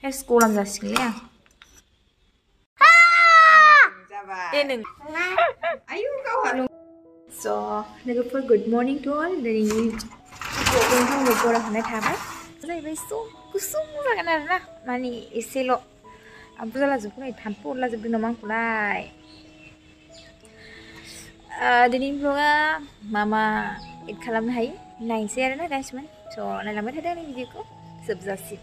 हेस्कुलाम जासिगोनलै आं जाबाय आयु गावहा स' लोगोफोर गुड मर्निं टु अल दिनैनि नोंथांमोनखौ बरायहरनाय थाबाय जाहैबाय स' गुसुं जागोन आरोना माने एसेल' आंबो जालाजोबखौ नै थाम्फै अरलाजोबदों नामा आंखौलाय दिनैनि ब्लगा मा एड खालामनो हायो नायनोसै आरोना गासिमोन स' नायलांबाय थादों आंनि भिडिअखौ जोबजासिम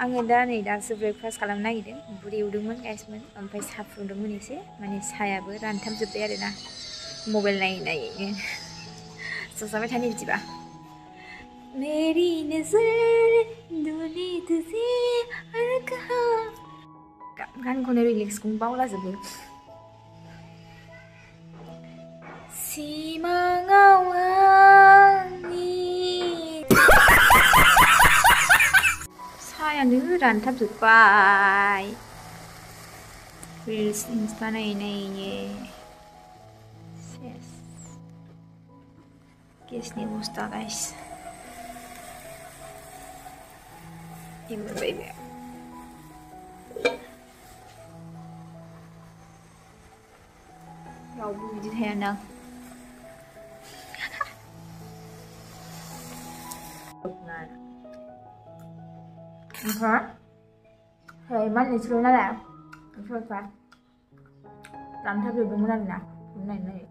आङो दा नै दासो ब्रेकफास्ट खालामनो नागिरदों बुद एवदोंमोन गाइसमोन ओमफ्राय साहा फुदुंदोंमोन एसे माने साहायाबो रानथाबजोब्बाय आरोना मबाइल नायैनो स' जाबाय थानि बिदिबा मेरी नजर डोली तुझे हर कहाँ गानखौनो रिलिक्सखौनो बावलाजोबो सिमाङाव आंनि साहायानो रानथाबजोब्बाय रिल्स इन्स्टा नायै सेस गेसनि अबस्था गाइस मोनबाय बे रावबो बिदि थायाना ओमफ्राय hey mana celana lah apa lantai berbengan lah naik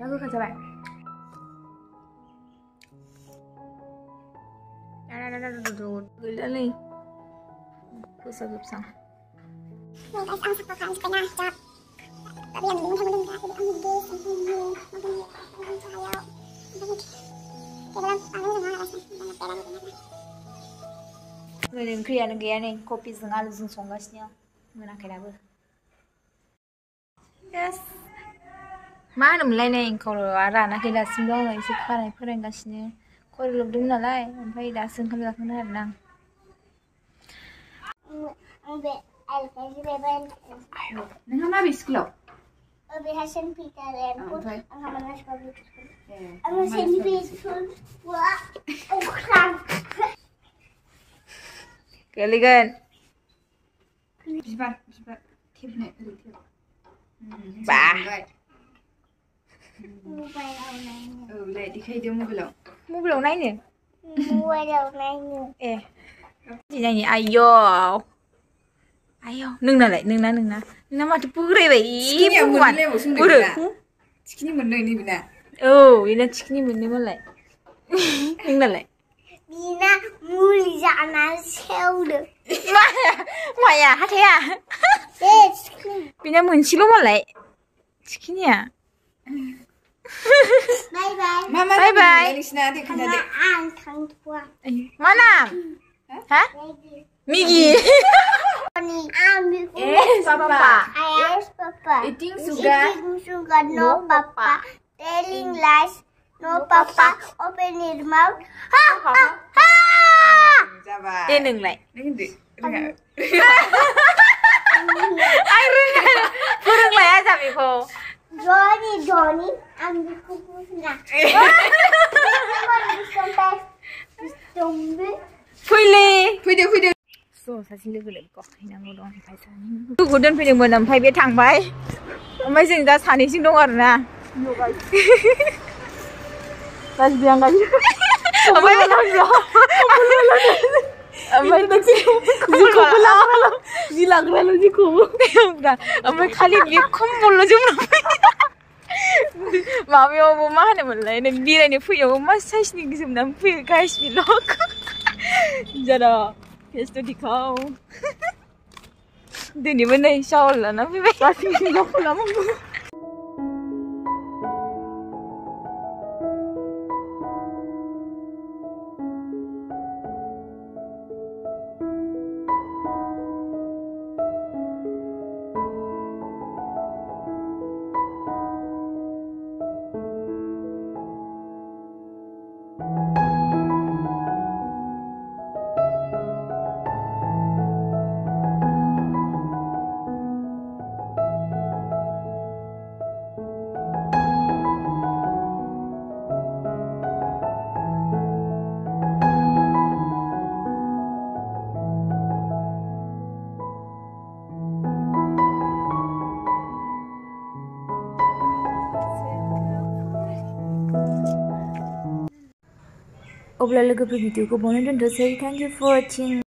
aku kerja baik gila nih susah tapi yang belum sama dengan aku ओंख्रियानो गैया नै कफिजों आलुजों संगासिनो मोनाखै दाबो मा होनोमोनलाय नै खर'आ रानाखै दासिमबो आङो एसे खानाय फोरानगासिनो खर' लोबदोंमोन नालाय ओमफ्राय दासो ओंखाम जाखांदों आरोना नोंहा माबे स्कुलाव wir heißen Peter und haben eine Schule. Aber sind wir schon krank? Geligen. Bibar. Tibne. Bah. Mobile online. Oh, le, dikai dia mobile. Mobile online. Mobile online. Di nyanyi ayo. Ayo, nengna mati purai bayi. Cikini yang mana le, musim dek. Cikini mana ini bina? Oh, ini cikini mana malai. Nengna le. Bina muli jangan selalu. Maya, hati ya. Yes. Bina muncul malai. Cikini ya. Bye bye. Mama bye bye. Ini sini adik kena dek. Mana? Hah? Migi. Yes, papa. Yes, papa. Eating sugar. No, papa. Telling lies. No, papa. Open your mouth. Ha, ha, ha. Sabar. Nenglai. Nengi. Ay, kurang lah ya sabi ko. Johnny, ambil kukus na. Fui. So, saksi logo kok hinang dong sampai sana. Tuh dan finding mana sampai dia tangbai. Sampai sini dah sana sini dong arna. Pas biang kan. Sampai biang. Sampai taksi. Zilang lalu jiku. Udah. Sampai kali dia kumpul lo cuma. Mami mau mana mulai. Dia ni fui yang mas saya sini kisah nampi guys vlog. Jada. Yes, to दिखाओ दिन में नहीं शावर लाना फिर काफी लोग लाऊं अब्ला लोगोफोर भिडिअखौ बावनो दोनथ'सै। थेंक इउ फर वाचिं।